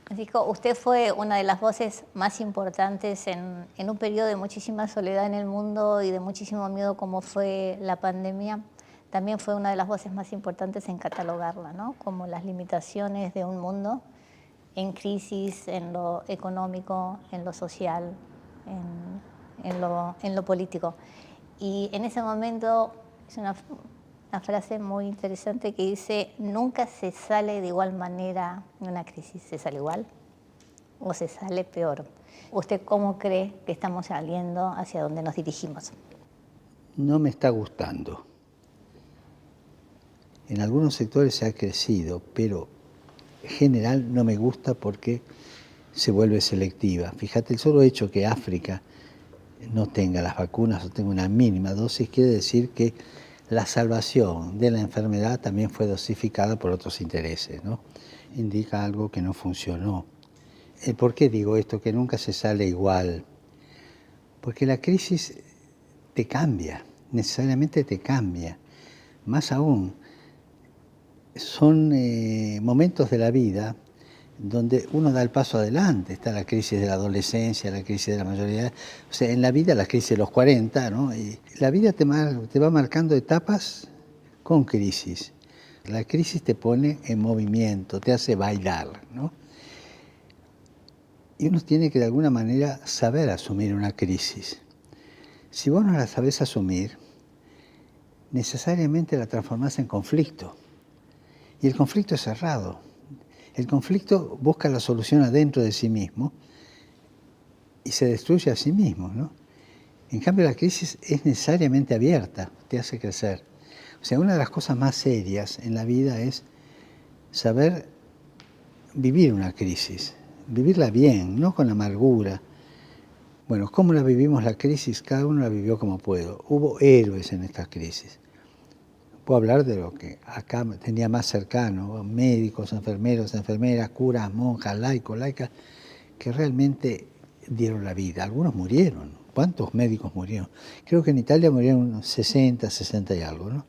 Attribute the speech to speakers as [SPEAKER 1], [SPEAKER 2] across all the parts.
[SPEAKER 1] Francisco, usted fue una de las voces más importantes en un periodo de muchísima soledad en el mundo y de muchísimo miedo como fue la pandemia. También fue una de las voces más importantes en catalogarla, ¿no? Como las limitaciones de un mundo en crisis, en lo económico, en lo social, en lo político. Y en ese momento es una frase muy interesante que dice: nunca se sale de igual manera de una crisis. ¿Se sale igual o se sale peor? ¿Usted cómo cree que estamos saliendo, hacia dónde nos dirigimos?
[SPEAKER 2] No me está gustando. En algunos sectores se ha crecido, pero en general no me gusta porque se vuelve selectiva. Fíjate, el solo hecho que África no tenga las vacunas o tenga una mínima dosis quiere decir que la salvación de la enfermedad también fue dosificada por otros intereses, ¿no? Indica algo que no funcionó. ¿Por qué digo esto? Que nunca se sale igual. Porque la crisis te cambia, necesariamente te cambia. Más aún, son momentos de la vida donde uno da el paso adelante. Está la crisis de la adolescencia, la crisis de la mayoría. O sea, en la vida la crisis de los 40, ¿no? Y la vida te va marcando etapas con crisis. La crisis te pone en movimiento, te hace bailar, ¿no? Y uno tiene que de alguna manera saber asumir una crisis. Si vos no la sabés asumir, necesariamente la transformás en conflicto. Y el conflicto es cerrado. El conflicto busca la solución adentro de sí mismo y se destruye a sí mismo, ¿no? En cambio, la crisis es necesariamente abierta, te hace crecer. O sea, una de las cosas más serias en la vida es saber vivir una crisis, vivirla bien, no con amargura. Bueno, ¿cómo la vivimos la crisis? Cada uno la vivió como pudo. Hubo héroes en esta crisis. Puedo hablar de lo que acá tenía más cercano, médicos, enfermeros, enfermeras, curas, monjas, laicos, laicas, que realmente dieron la vida. Algunos murieron. ¿Cuántos médicos murieron? Creo que en Italia murieron unos 60, 60 y algo, ¿no?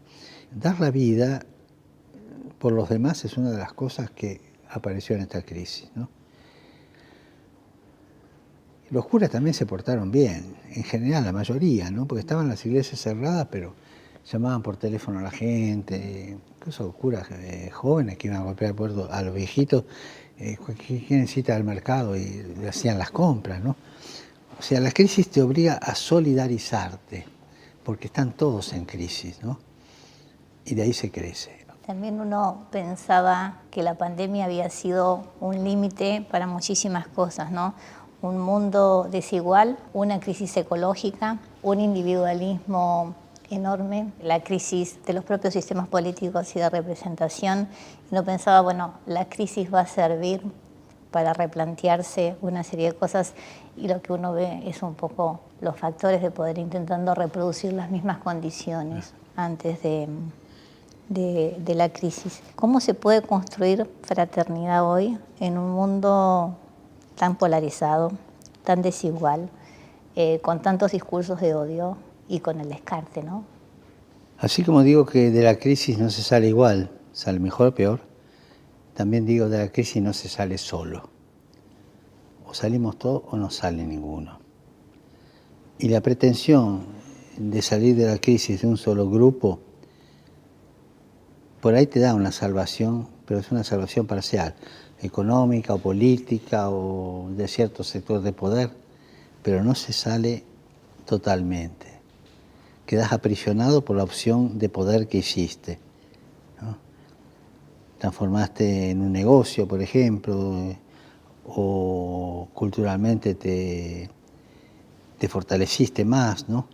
[SPEAKER 2] Dar la vida por los demás es una de las cosas que apareció en esta crisis, ¿no? Los curas también se portaron bien, en general, la mayoría, ¿no? Porque estaban las iglesias cerradas, pero llamaban por teléfono a la gente, incluso curas jóvenes que iban a golpear puerto a los viejitos, ¿quién necesita al mercado? Y le hacían las compras, ¿no? O sea, la crisis te obliga a solidarizarte, porque están todos en crisis, ¿no? Y de ahí se crece.
[SPEAKER 1] También uno pensaba que la pandemia había sido un límite para muchísimas cosas, ¿no? Un mundo desigual, una crisis ecológica, un individualismo enorme, la crisis de los propios sistemas políticos y de representación. Y uno pensaba, bueno, la crisis va a servir para replantearse una serie de cosas, y lo que uno ve es un poco los factores de poder intentando reproducir las mismas condiciones antes de la crisis. ¿Cómo se puede construir fraternidad hoy en un mundo tan polarizado, tan desigual, con tantos discursos de odio y con el descarte, ¿no?
[SPEAKER 2] Así como digo que de la crisis no se sale igual, sale mejor o peor, también digo de la crisis no se sale solo. O salimos todos o no sale ninguno. Y la pretensión de salir de la crisis de un solo grupo, por ahí te da una salvación, pero es una salvación parcial, económica o política o de cierto sector de poder, pero no se sale totalmente. Quedas aprisionado por la opción de poder que hiciste, ¿no? Transformaste en un negocio, por ejemplo, o culturalmente te fortaleciste más, ¿no?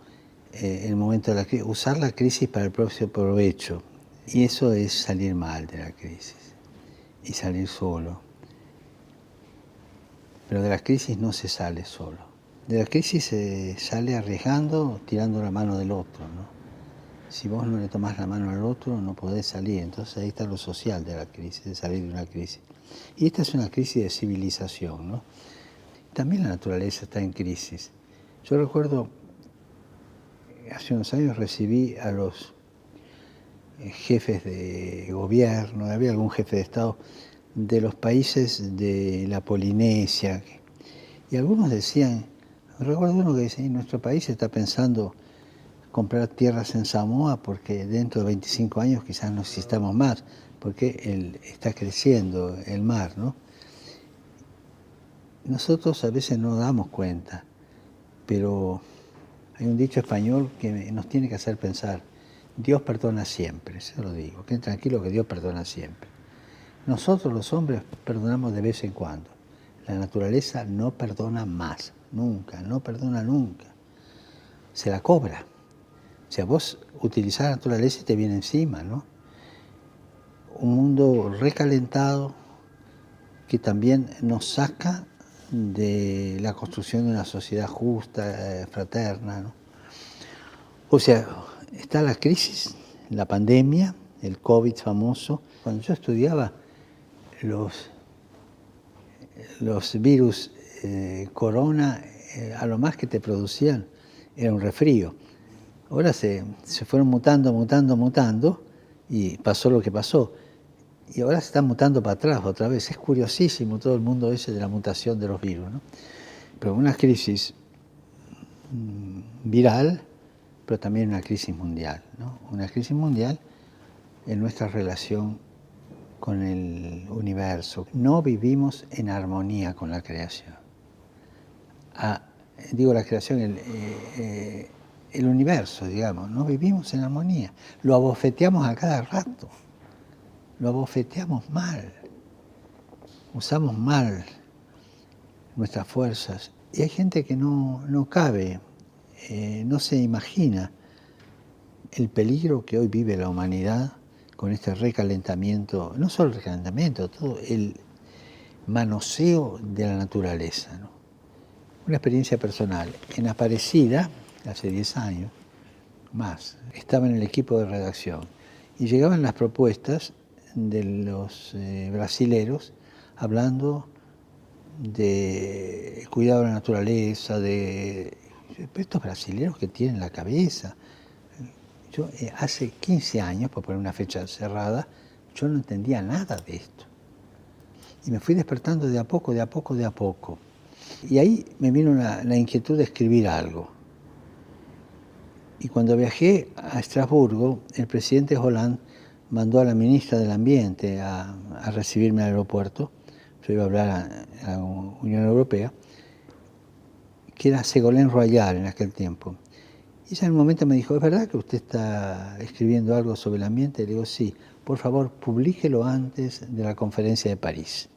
[SPEAKER 2] En el momento de la crisis, usar la crisis para el propio provecho. Y eso es salir mal de la crisis y salir solo. Pero de la crisis no se sale solo. De la crisis se sale arriesgando, tirando la mano del otro, ¿no? Si vos no le tomás la mano al otro, no podés salir. Entonces ahí está lo social de la crisis, de salir de una crisis. Y esta es una crisis de civilización, ¿no? También la naturaleza está en crisis. Yo recuerdo, hace unos años recibí a los jefes de gobierno, había algún jefe de Estado de los países de la Polinesia. Y algunos decían, recuerdo uno que decía, nuestro país está pensando comprar tierras en Samoa porque dentro de 25 años quizás no existamos más, porque está creciendo el mar, ¿no? Nosotros a veces no damos cuenta, pero hay un dicho español que nos tiene que hacer pensar, Dios perdona siempre, se lo digo, queden tranquilos que Dios perdona siempre. Nosotros los hombres perdonamos de vez en cuando, la naturaleza no perdona más, nunca, no perdona nunca, se la cobra. O sea, vos utilizás la naturaleza y te viene encima, ¿no? Un mundo recalentado que también nos saca de la construcción de una sociedad justa, fraterna, ¿no? O sea, está la crisis, la pandemia, el COVID famoso. Cuando yo estudiaba, los virus corona, a lo más que te producían era un resfrío. Ahora se fueron mutando y pasó lo que pasó. Y ahora se están mutando para atrás otra vez. Es curiosísimo todo el mundo ese de la mutación de los virus, ¿no? Pero una crisis viral, pero también una crisis mundial, ¿no? Una crisis mundial en nuestra relación con el universo. No vivimos en armonía con la creación. Digo la creación, el universo, digamos, no vivimos en armonía. Lo abofeteamos a cada rato. Lo abofeteamos mal, usamos mal nuestras fuerzas. Y hay gente que no cabe, no se imagina el peligro que hoy vive la humanidad con este recalentamiento, no solo el recalentamiento, todo el manoseo de la naturaleza, ¿no? Una experiencia personal. En Aparecida, hace 10 años, más, estaba en el equipo de redacción y llegaban las propuestas de los brasileros hablando de cuidado de la naturaleza, de estos brasileros que tienen la cabeza. Yo hace 15 años, por poner una fecha cerrada, yo no entendía nada de esto. Y me fui despertando de a poco, de a poco, de a poco. Y ahí me vino la inquietud de escribir algo. Y cuando viajé a Estrasburgo, el presidente Hollande mandó a la ministra del Ambiente a recibirme al aeropuerto. Yo iba a hablar a la Unión Europea, que era Ségolène Royal en aquel tiempo. Y ella en un momento me dijo, ¿es verdad que usted está escribiendo algo sobre el ambiente? Y le digo, sí, por favor, publíquelo antes de la conferencia de París.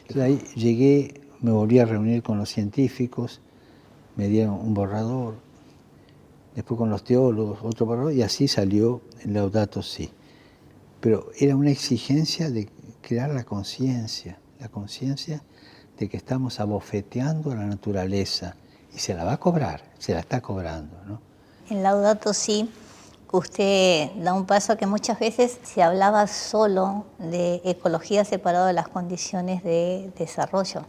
[SPEAKER 2] Entonces ahí llegué, me volví a reunir con los científicos, me dieron un borrador, después con los teólogos, otro borrador, y así salió el Laudato Si. Pero era una exigencia de crear la conciencia de que estamos abofeteando a la naturaleza, y se la va a cobrar, se la está cobrando, ¿no?
[SPEAKER 1] En Laudato Si, usted da un paso que muchas veces se hablaba solo de ecología separado de las condiciones de desarrollo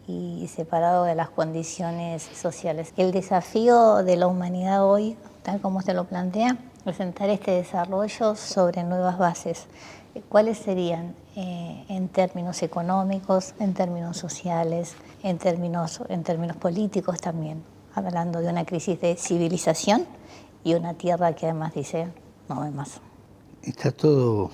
[SPEAKER 1] y separado de las condiciones sociales. El desafío de la humanidad hoy, tal como se lo plantea, es sentar este desarrollo sobre nuevas bases. ¿Cuáles serían en términos económicos, en términos sociales, en términos políticos también? Hablando de una crisis de civilización y una tierra que además dice, no hay más.
[SPEAKER 2] Está todo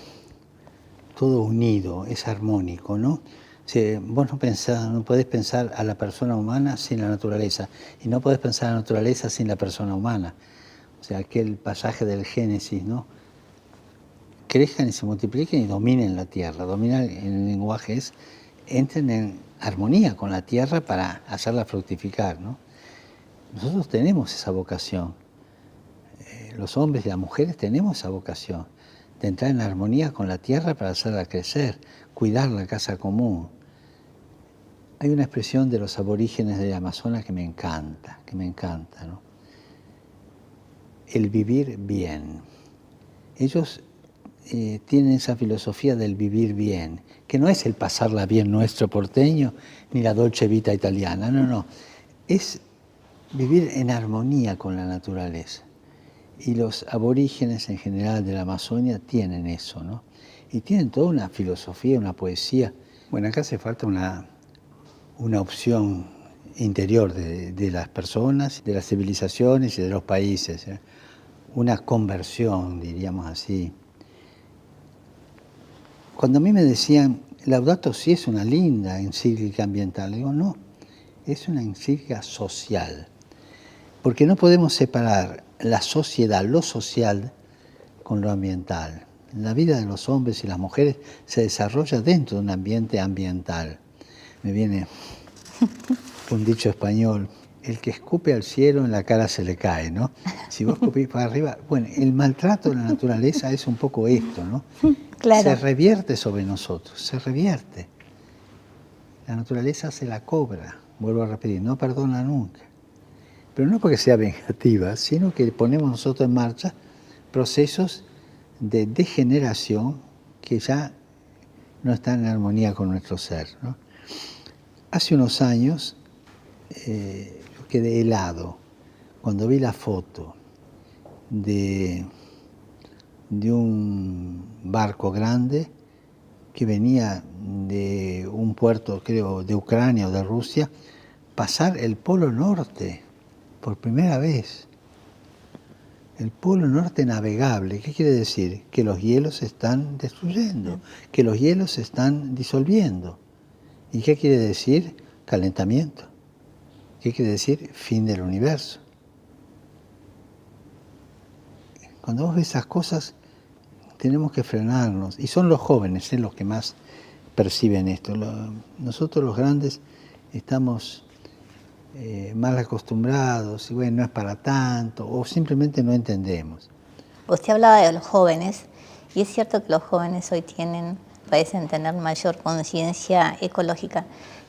[SPEAKER 2] unido, es armónico, ¿no? Si vos no podés pensar a la persona humana sin la naturaleza, y no podés pensar a la naturaleza sin la persona humana. O sea, aquel pasaje del Génesis, ¿no? Crezcan y se multipliquen y dominen la tierra. Dominar en el lenguaje es, entren en armonía con la tierra para hacerla fructificar, ¿no? Nosotros tenemos esa vocación. Los hombres y las mujeres tenemos esa vocación de entrar en armonía con la tierra para hacerla crecer, cuidar la casa común. Hay una expresión de los aborígenes del Amazonas que me encanta, ¿no? El vivir bien. Ellos tienen esa filosofía del vivir bien, que no es el pasarla bien nuestro porteño, ni la dolce vita italiana, no. Es vivir en armonía con la naturaleza. Y los aborígenes en general de la Amazonia tienen eso, ¿no? Y tienen toda una filosofía, una poesía Bueno, acá hace falta una opción interior de las personas, de las civilizaciones y de los países, ¿eh? Una conversión, diríamos así. Cuando a mí me decían, Laudato Si es una linda encíclica ambiental, digo, no, es una encíclica social, porque no podemos separar la sociedad, lo social, con lo ambiental. La vida de los hombres y las mujeres se desarrolla dentro de un ambiente ambiental. Me viene un dicho español, el que escupe al cielo en la cara se le cae, ¿no? Si vos escupís para arriba, bueno, el maltrato de la naturaleza es un poco esto, ¿no?
[SPEAKER 1] Claro.
[SPEAKER 2] Se revierte sobre nosotros, se revierte. La naturaleza se la cobra, vuelvo a repetir, no perdona nunca. Pero no porque sea vengativa, sino que ponemos nosotros en marcha procesos de degeneración que ya no están en armonía con nuestro ser, ¿no? Hace unos años yo quedé helado cuando vi la foto de un barco grande que venía de un puerto, creo, de Ucrania o de Rusia, pasar el Polo Norte por primera vez. El Polo Norte navegable, ¿qué quiere decir? Que los hielos se están destruyendo, que los hielos se están disolviendo. ¿Y qué quiere decir? Calentamiento. ¿Qué quiere decir? Fin del universo. Cuando vos ves esas cosas, tenemos que frenarnos. Y son los jóvenes los que más perciben esto. Nosotros los grandes estamos mal acostumbrados, y bueno, no es para tanto, o simplemente no entendemos.
[SPEAKER 1] Usted hablaba de los jóvenes, y es cierto que los jóvenes hoy parecen tener mayor conciencia ecológica.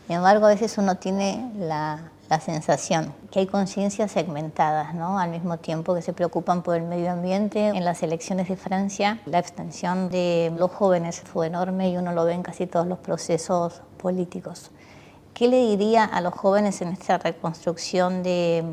[SPEAKER 1] Sin embargo, a veces uno tiene la sensación que hay conciencias segmentadas, ¿no? Al mismo tiempo que se preocupan por el medio ambiente. En las elecciones de Francia, la abstención de los jóvenes fue enorme y uno lo ve en casi todos los procesos políticos. ¿Qué le diría a los jóvenes en esta reconstrucción de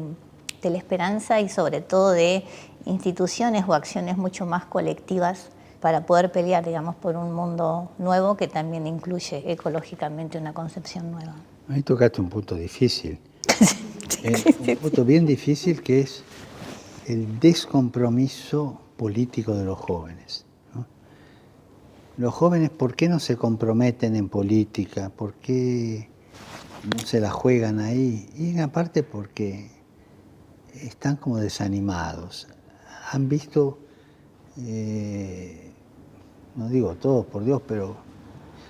[SPEAKER 1] la esperanza y sobre todo de instituciones o acciones mucho más colectivas para poder pelear, digamos, por un mundo nuevo que también incluye ecológicamente una concepción nueva?
[SPEAKER 2] Ahí tocaste un punto difícil. Un punto bien difícil, que es el descompromiso político de los jóvenes, ¿no? Los jóvenes, ¿por qué no se comprometen en política? ¿Por qué no se la juegan ahí? Y en parte porque están como desanimados. Han visto, no digo todos, por Dios, pero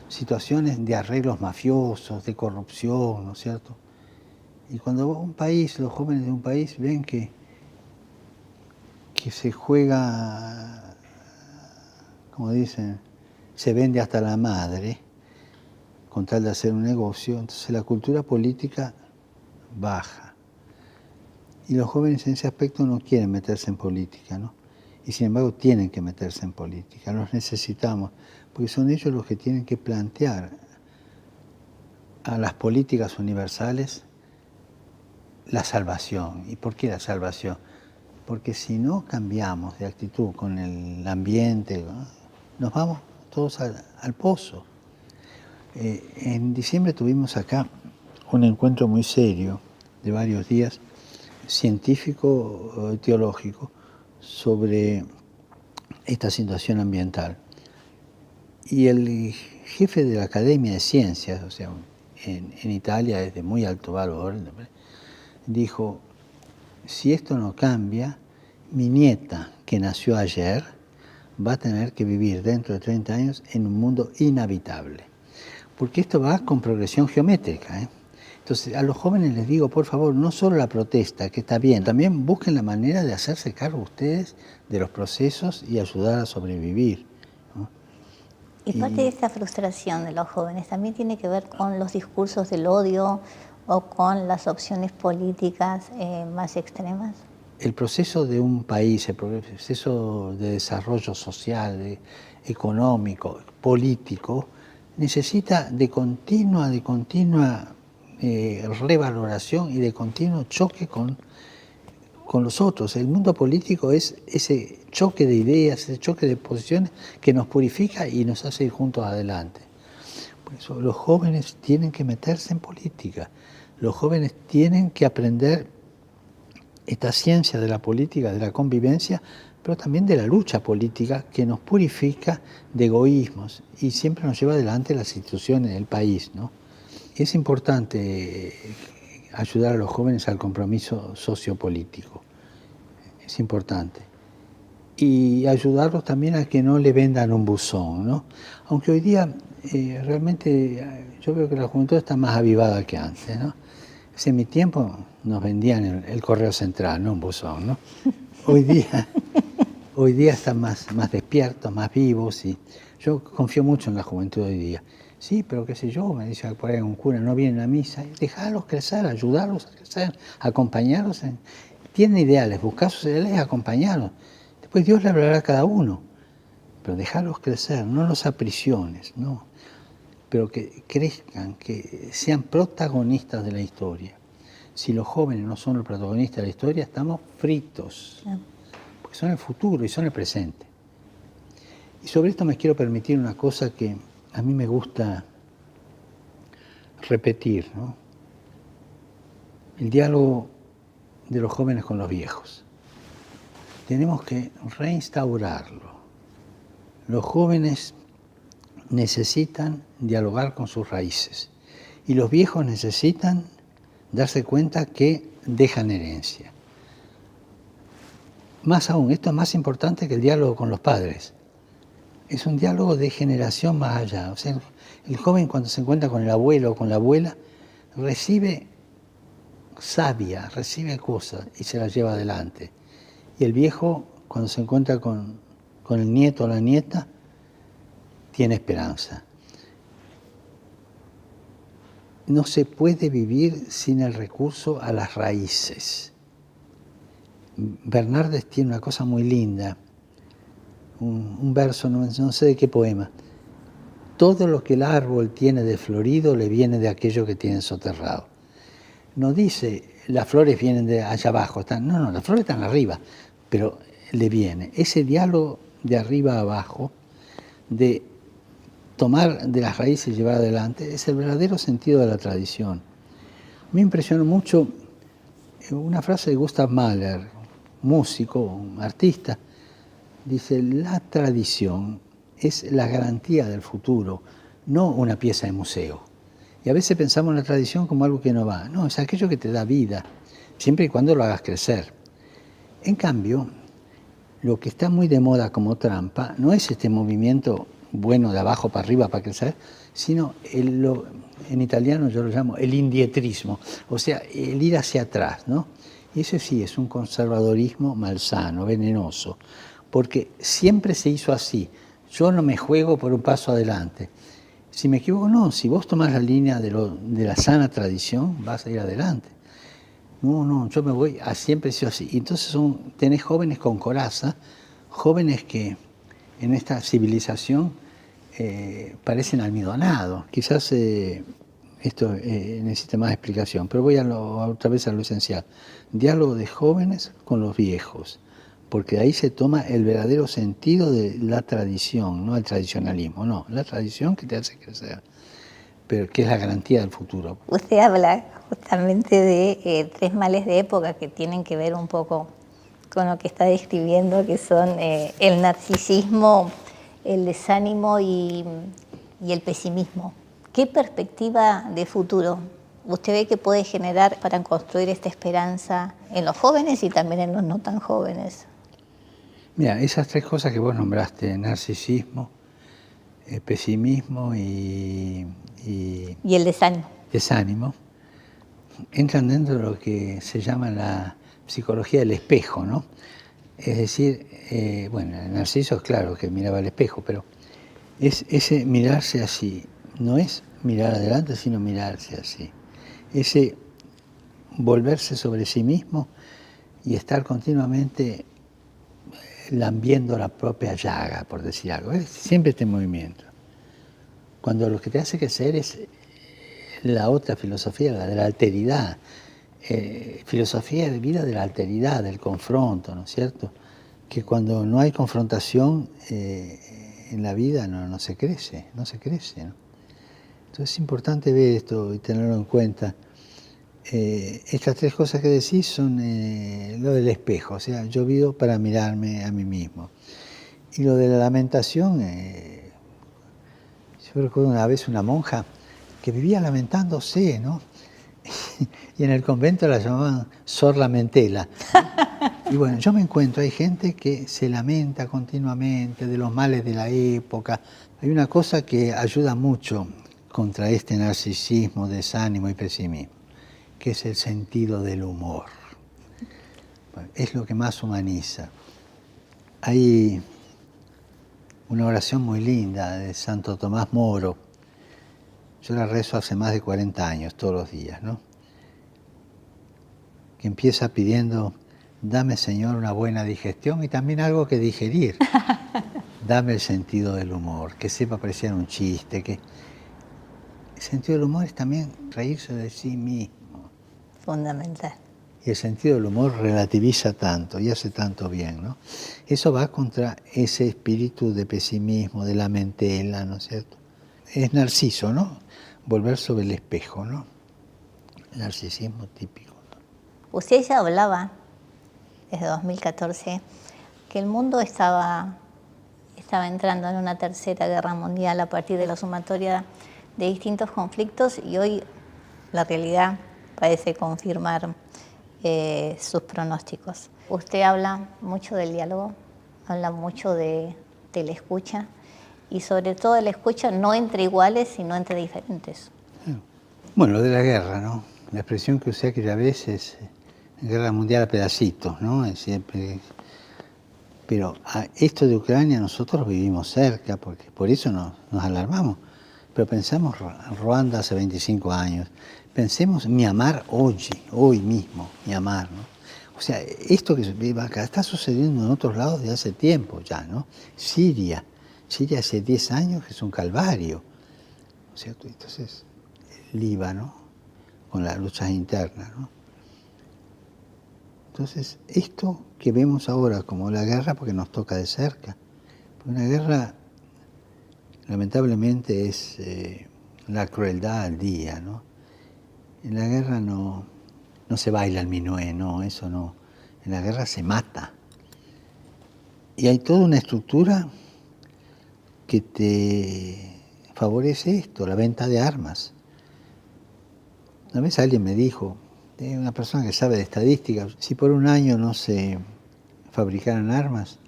[SPEAKER 2] situaciones de arreglos mafiosos, de corrupción, ¿no es cierto? Y cuando un país, los jóvenes de un país ven que se juega, como dicen, se vende hasta la madre, con tal de hacer un negocio, entonces la cultura política baja. Y los jóvenes en ese aspecto no quieren meterse en política, ¿no? Y sin embargo tienen que meterse en política, los necesitamos, porque son ellos los que tienen que plantear a las políticas universales la salvación. ¿Y por qué la salvación? Porque si no cambiamos de actitud con el ambiente, ¿no?, nos vamos todos al pozo. En diciembre tuvimos acá un encuentro muy serio de varios días, científico, teológico, sobre esta situación ambiental. Y el jefe de la Academia de Ciencias, o sea, en Italia es de muy alto valor, dijo, si esto no cambia, mi nieta, que nació ayer, va a tener que vivir dentro de 30 años en un mundo inhabitable. Porque esto va con progresión geométrica, ¿eh? Entonces, a los jóvenes les digo, por favor, no solo la protesta, que está bien, también busquen la manera de hacerse cargo ustedes de los procesos y ayudar a sobrevivir, ¿no?
[SPEAKER 1] Y parte de esta frustración de los jóvenes también tiene que ver con los discursos del odio o con las opciones políticas más extremas.
[SPEAKER 2] El proceso de un país, el proceso de desarrollo social, económico, político, necesita de continua revaloración y de continuo choque con los otros. El mundo político es ese choque de ideas, ese choque de posiciones que nos purifica y nos hace ir juntos adelante. Por eso los jóvenes tienen que meterse en política, los jóvenes tienen que aprender esta ciencia de la política, de la convivencia, pero también de la lucha política que nos purifica de egoísmos y siempre nos lleva adelante las instituciones del país, ¿no? Es importante ayudar a los jóvenes al compromiso sociopolítico, es importante. Y ayudarlos también a que no le vendan un buzón, ¿no? Aunque hoy día realmente yo veo que la juventud está más avivada que antes, ¿no? En mi tiempo nos vendían el correo central, no un buzón, ¿no? Hoy día están más despiertos, más vivos, y yo confío mucho en la juventud hoy día. Sí, pero qué sé yo, me dice por ahí un cura, no vienen a misa, dejarlos crecer, ayudarlos a crecer, acompañarlos. Tienen ideales, buscar sus ideales y acompañarlos. Después Dios le hablará a cada uno, pero dejarlos crecer, no los aprisiones, no. Pero que crezcan, que sean protagonistas de la historia. Si los jóvenes no son los protagonistas de la historia, estamos fritos, porque son el futuro y son el presente. Y sobre esto me quiero permitir una cosa que a mí me gusta repetir, ¿no? El diálogo de los jóvenes con los viejos. Tenemos que reinstaurarlo. Los jóvenes necesitan dialogar con sus raíces y los viejos necesitan darse cuenta que dejan herencia. Más aún, esto es más importante que el diálogo con los padres. Es un diálogo de generación más allá. O sea, el joven cuando se encuentra con el abuelo o con la abuela recibe savia, recibe cosas y se las lleva adelante. Y el viejo cuando se encuentra con el nieto o la nieta tiene esperanza. No se puede vivir sin el recurso a las raíces. Bernardes tiene una cosa muy linda, un verso, no sé de qué poema. Todo lo que el árbol tiene de florido le viene de aquello que tiene soterrado. No dice, las flores vienen de allá abajo, no, las flores están arriba, pero le viene. Ese diálogo de arriba a abajo, de tomar de las raíces y llevar adelante, es el verdadero sentido de la tradición. Me impresionó mucho una frase de Gustav Mahler, músico, artista, dice, la tradición es la garantía del futuro, no una pieza de museo. Y a veces pensamos en la tradición como algo que no va. No, es aquello que te da vida, siempre y cuando lo hagas crecer. En cambio, lo que está muy de moda como trampa no es este movimiento bueno de abajo para arriba para crecer, sino en italiano yo lo llamo el indietrismo, o sea, el ir hacia atrás, ¿no? Y eso sí es un conservadorismo malsano, venenoso, porque siempre se hizo así. Yo no me juego por un paso adelante. Si me equivoco, no. Si vos tomás la línea de la sana tradición, vas a ir adelante. No, yo me voy, siempre he sido así. Y entonces tenés jóvenes con coraza, jóvenes que en esta civilización parecen almidonados. Quizás esto necesita más explicación, pero voy otra vez a lo esencial. Diálogo de jóvenes con los viejos, porque de ahí se toma el verdadero sentido de la tradición, no el tradicionalismo, no, la tradición que te hace crecer, pero que es la garantía del futuro.
[SPEAKER 1] Usted habla justamente de tres males de época que tienen que ver un poco con lo que está describiendo, que son el narcisismo, el desánimo y el pesimismo. ¿Qué perspectiva de futuro usted ve que puede generar para construir esta esperanza en los jóvenes y también en los no tan jóvenes?
[SPEAKER 2] Mira, esas tres cosas que vos nombraste, narcisismo, pesimismo y
[SPEAKER 1] el
[SPEAKER 2] desánimo, entran dentro de lo que se llama la psicología del espejo, ¿no? Es decir, bueno, el narciso es claro que miraba al espejo, pero es ese mirarse así, no es mirar adelante, sino mirarse así. Ese volverse sobre sí mismo y estar continuamente lambiendo la propia llaga, por decir algo. Es siempre este movimiento. Cuando lo que te hace crecer es la otra filosofía, la de la alteridad. Filosofía de vida de la alteridad, del confronto, ¿no es cierto? Que cuando no hay confrontación en la vida no se crece, ¿no? Entonces es importante ver esto y tenerlo en cuenta. Estas tres cosas que decís son lo del espejo, o sea, yo vivo para mirarme a mí mismo. Y lo de la lamentación, yo recuerdo una vez una monja que vivía lamentándose, ¿no? Y en el convento la llamaban Sor Lamentela. Y bueno, yo me encuentro, hay gente que se lamenta continuamente de los males de la época. Hay una cosa que ayuda mucho contra este narcisismo, desánimo y pesimismo, que es el sentido del humor. Bueno, es lo que más humaniza. Hay una oración muy linda de Santo Tomás Moro. Yo la rezo hace más de 40 años, todos los días, ¿no? Que empieza pidiendo: dame, Señor, una buena digestión y también algo que digerir. Dame el sentido del humor, que sepa apreciar un chiste, que el sentido del humor es también reírse de sí mismo.
[SPEAKER 1] Fundamental.
[SPEAKER 2] Y el sentido del humor relativiza tanto y hace tanto bien, ¿no? Eso va contra ese espíritu de pesimismo, de lamentela, ¿no es cierto? Es Narciso, ¿no? Volver sobre el espejo, ¿no? El narcisismo típico.
[SPEAKER 1] Usted ya hablaba, desde 2014, que el mundo estaba entrando en una tercera guerra mundial a partir de la sumatoria de distintos conflictos, y hoy la realidad parece confirmar sus pronósticos. Usted habla mucho del diálogo, habla mucho de la escucha, y sobre todo de la escucha no entre iguales, sino entre diferentes.
[SPEAKER 2] Bueno, lo de la guerra, ¿no? La expresión que usé aquella vez es guerra mundial a pedacitos, ¿no? Es siempre. Pero a esto de Ucrania nosotros vivimos cerca, porque por eso nos alarmamos. Pero pensamos en Ruanda hace 25 años. Pensemos Myanmar hoy mismo, Myanmar, ¿no? O sea, esto que vive acá está sucediendo en otros lados de hace tiempo ya, ¿no? Siria hace 10 años que es un calvario, ¿no es cierto? Entonces, Líbano, con las luchas internas, ¿no? Entonces, esto que vemos ahora como la guerra, porque nos toca de cerca, porque una guerra, lamentablemente, es la crueldad al día, ¿no? En la guerra no se baila el minué, no, eso no. En la guerra se mata. Y hay toda una estructura que te favorece esto, la venta de armas. Una vez alguien me dijo, una persona que sabe de estadística, si por un año no se fabricaran armas,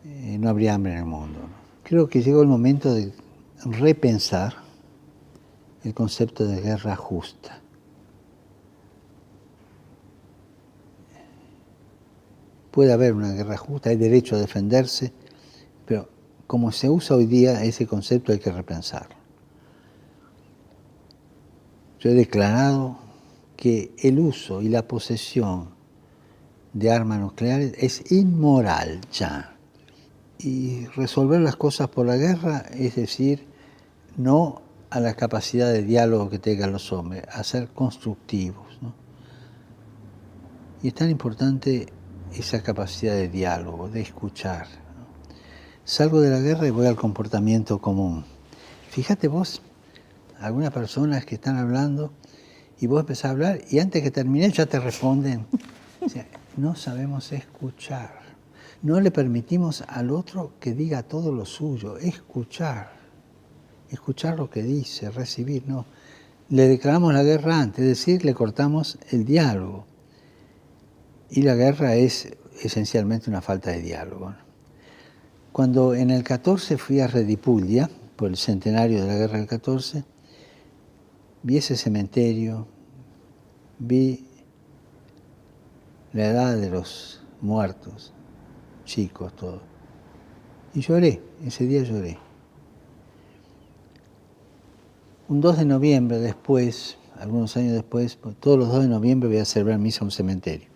[SPEAKER 2] no habría hambre en el mundo, ¿no? Creo que llegó el momento de repensar el concepto de guerra justa. Puede haber una guerra justa, hay derecho a defenderse, pero como se usa hoy día ese concepto hay que repensarlo. Yo he declarado que el uso y la posesión de armas nucleares es inmoral ya. Y resolver las cosas por la guerra es decir, no a la capacidad de diálogo que tengan los hombres, a ser constructivos, ¿no? Y es tan importante esa capacidad de diálogo, de escuchar, ¿no? Salgo de la guerra y voy al comportamiento común. Fíjate vos, algunas personas que están hablando y vos empezás a hablar y antes que termine ya te responden. O sea, no sabemos escuchar. No le permitimos al otro que diga todo lo suyo. Escuchar lo que dice, recibir, no. Le declaramos la guerra antes, es decir, le cortamos el diálogo. Y la guerra es esencialmente una falta de diálogo, ¿no? Cuando en el 14 fui a Redipulia, por el centenario de la guerra del 14, vi ese cementerio, vi la edad de los muertos, chicos, todos. Y lloré, ese día lloré. Un 2 de noviembre después, algunos años después, todos los 2 de noviembre voy a celebrar misa en un cementerio.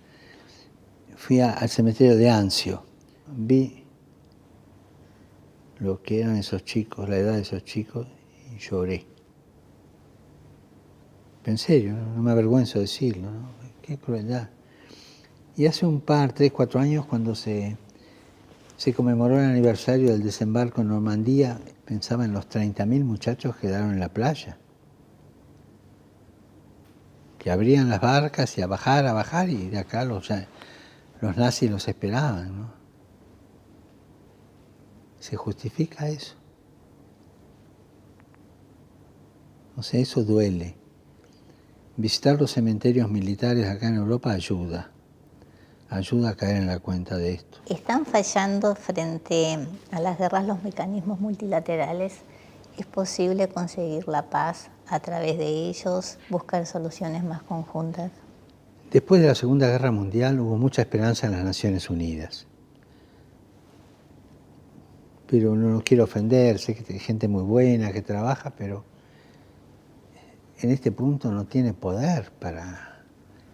[SPEAKER 2] Fui al cementerio de Anzio, vi lo que eran esos chicos, la edad de esos chicos, y lloré. En serio, no me avergüenzo de decirlo, ¿no? Qué crueldad. Y hace un par, 3, 4 años, cuando se se conmemoró el aniversario del desembarco en Normandía. Pensaba en los 30.000 muchachos que quedaron en la playa, que abrían las barcas y a bajar, y de acá los nazis los esperaban, ¿no? ¿Se justifica eso? O sea, eso duele. Visitar los cementerios militares acá en Europa ayuda a caer en la cuenta de esto.
[SPEAKER 1] ¿Están fallando frente a las guerras los mecanismos multilaterales? ¿Es posible conseguir la paz a través de ellos, buscar soluciones más conjuntas?
[SPEAKER 2] Después de la Segunda Guerra Mundial hubo mucha esperanza en las Naciones Unidas. Pero no quiero ofender, sé que hay gente muy buena que trabaja, pero en este punto no tiene poder para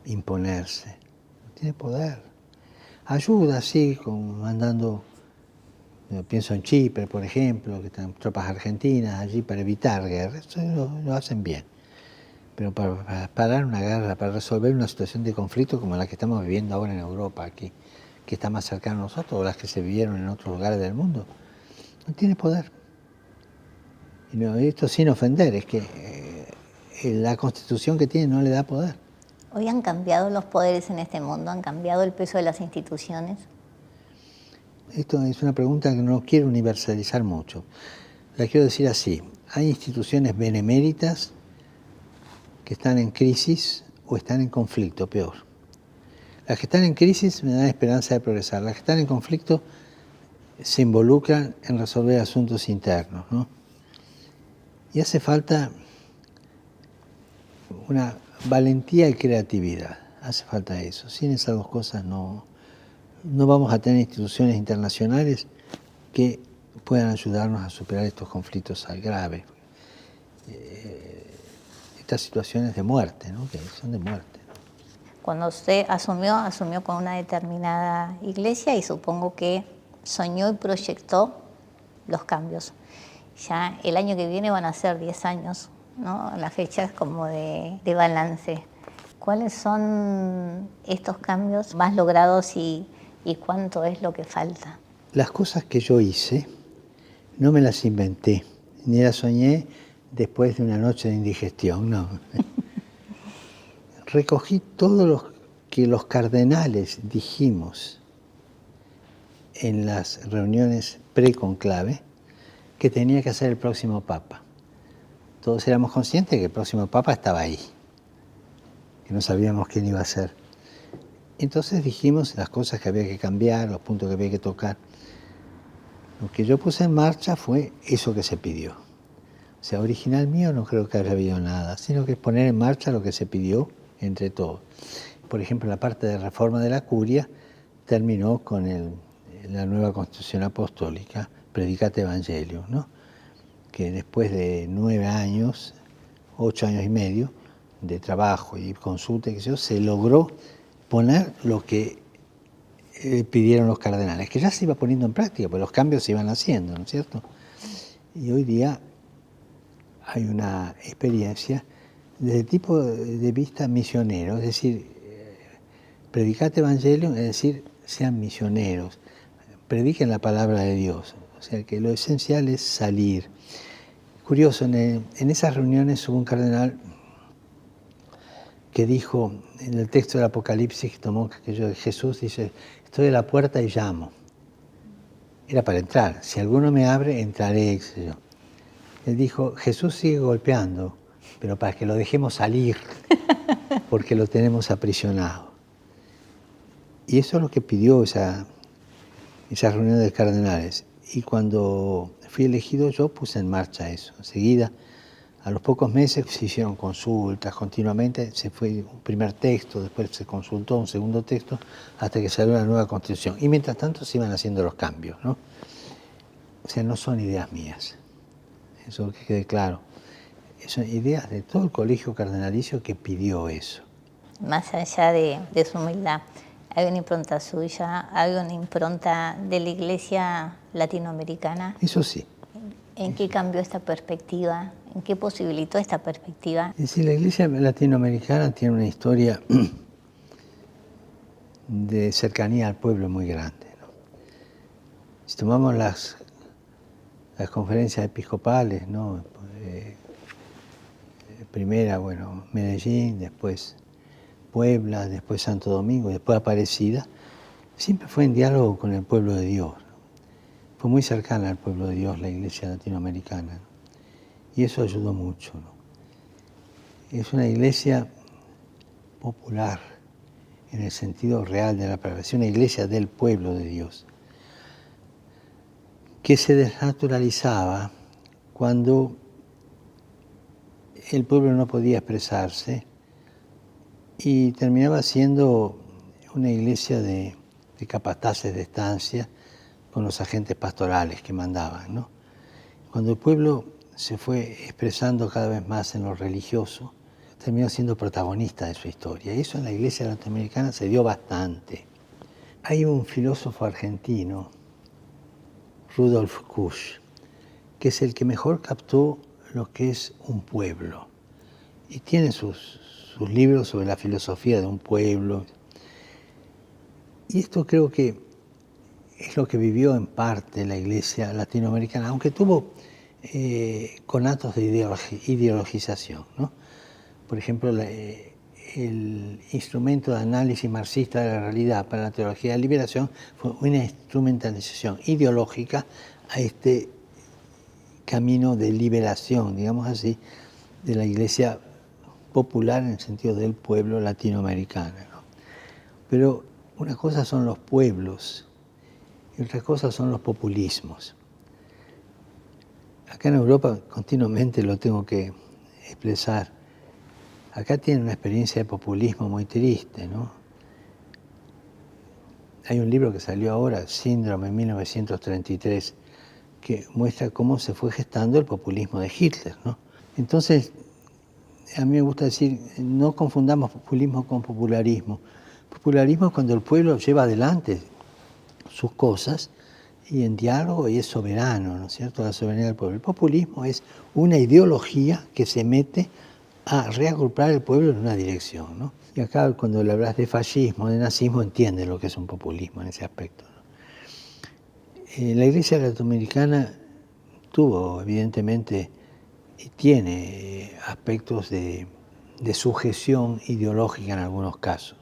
[SPEAKER 2] imponerse. No tiene poder. Ayuda, sí, mandando, pienso en Chipre, por ejemplo, que están tropas argentinas allí para evitar guerras, eso lo hacen bien. Pero para parar una guerra, para resolver una situación de conflicto como la que estamos viviendo ahora en Europa, aquí, que está más cercana a nosotros, o las que se vivieron en otros lugares del mundo, no tiene poder. Y no, esto sin ofender, es que la Constitución que tiene no le da poder.
[SPEAKER 1] ¿Hoy han cambiado los poderes en este mundo? ¿Han cambiado el peso de las instituciones?
[SPEAKER 2] Esto es una pregunta que no quiero universalizar mucho. La quiero decir así: hay instituciones beneméritas que están en crisis o están en conflicto, peor. Las que están en crisis me dan esperanza de progresar. Las que están en conflicto se involucran en resolver asuntos internos, ¿no? Y hace falta una valentía y creatividad. Hace falta eso. Sin esas dos cosas no vamos a tener instituciones internacionales que puedan ayudarnos a superar estos conflictos graves. Estas situaciones de muerte, ¿no? Que son de muerte, ¿no?
[SPEAKER 1] Cuando usted asumió con una determinada iglesia y supongo que soñó y proyectó los cambios. Ya el año que viene van a ser 10 años, ¿no? Las fechas como de balance. ¿Cuáles son estos cambios más logrados y cuánto es lo que falta?
[SPEAKER 2] Las cosas que yo hice no me las inventé, ni las soñé después de una noche de indigestión, no. Recogí todo lo que los cardenales dijimos en las reuniones pre-conclave que tenía que hacer el próximo Papa. Todos éramos conscientes de que el próximo Papa estaba ahí, que no sabíamos quién iba a ser. Entonces dijimos las cosas que había que cambiar, los puntos que había que tocar. Lo que yo puse en marcha fue eso que se pidió. O sea, original mío no creo que haya habido nada, sino que es poner en marcha lo que se pidió entre todos. Por ejemplo, la parte de reforma de la curia terminó con la nueva Constitución Apostólica, Predicate Evangelium, ¿no? Que después de 9 años, 8 años y medio de trabajo y consulta, se logró poner lo que pidieron los cardenales, que ya se iba poniendo en práctica, porque los cambios se iban haciendo, ¿no es cierto? Y hoy día hay una experiencia desde el tipo de vista misionero, es decir, Predicate Evangelium, es decir, sean misioneros, prediquen la palabra de Dios. O sea que lo esencial es salir. Curioso, en esas reuniones hubo un cardenal que dijo, en el texto del Apocalipsis que tomó aquello de Jesús, dice, estoy a la puerta y llamo. Era para entrar. Si alguno me abre, entraré, qué yo. Él dijo, Jesús sigue golpeando, pero para que lo dejemos salir, porque lo tenemos aprisionado. Y eso es lo que pidió esa reunión de cardenales. Y cuando fui elegido yo puse en marcha eso. Enseguida, a los pocos meses se hicieron consultas continuamente, se fue un primer texto, después se consultó un segundo texto, hasta que salió la nueva Constitución. Y mientras tanto se iban haciendo los cambios, ¿no? O sea, no son ideas mías, eso que quede claro. Son ideas de todo el colegio cardenalicio que pidió eso.
[SPEAKER 1] Más allá de su humildad, ¿hay una impronta suya? ¿Hay una impronta de la Iglesia latinoamericana?
[SPEAKER 2] Eso sí.
[SPEAKER 1] ¿En qué cambió esta perspectiva? ¿En qué posibilitó esta perspectiva?
[SPEAKER 2] Es decir, la Iglesia latinoamericana tiene una historia de cercanía al pueblo muy grande, ¿no? Si tomamos las conferencias episcopales, ¿no? Primera, bueno, Medellín, después Puebla, después Santo Domingo, después Aparecida, siempre fue en diálogo con el pueblo de Dios. Fue muy cercana al pueblo de Dios la iglesia latinoamericana, ¿no? Y eso ayudó mucho, ¿no? Es una iglesia popular en el sentido real de la palabra, es una iglesia del pueblo de Dios, que se desnaturalizaba cuando el pueblo no podía expresarse y terminaba siendo una iglesia de capataces de estancia con los agentes pastorales que mandaban, ¿no? Cuando el pueblo se fue expresando cada vez más en lo religioso, terminó siendo protagonista de su historia. Y eso en la iglesia latinoamericana se dio bastante. Hay un filósofo argentino, Rudolf Kusch, que es el que mejor captó lo que es un pueblo. Y tiene sus libros sobre la filosofía de un pueblo. Y esto creo que es lo que vivió en parte la iglesia latinoamericana, aunque tuvo conatos de ideologización, ¿no? Por ejemplo, el instrumento de análisis marxista de la realidad para la teología de la liberación fue una instrumentalización ideológica a este camino de liberación, digamos así, de la iglesia popular en el sentido del pueblo latinoamericano, ¿no? Pero una cosa son los pueblos y otra cosa son los populismos. Acá en Europa continuamente lo tengo que expresar. Acá tienen una experiencia de populismo muy triste, ¿no? Hay un libro que salió ahora, Síndrome, en 1933, que muestra cómo se fue gestando el populismo de Hitler, ¿no? Entonces, a mí me gusta decir, no confundamos populismo con popularismo. Popularismo es cuando el pueblo lleva adelante sus cosas y en diálogo y es soberano, ¿no es cierto?, la soberanía del pueblo. El populismo es una ideología que se mete a reagrupar el pueblo en una dirección, ¿no? Y acá cuando le hablas de fascismo, de nazismo, entiendes lo que es un populismo en ese aspecto, ¿no? La iglesia latinoamericana tuvo, evidentemente, y tiene aspectos de sujeción ideológica en algunos casos.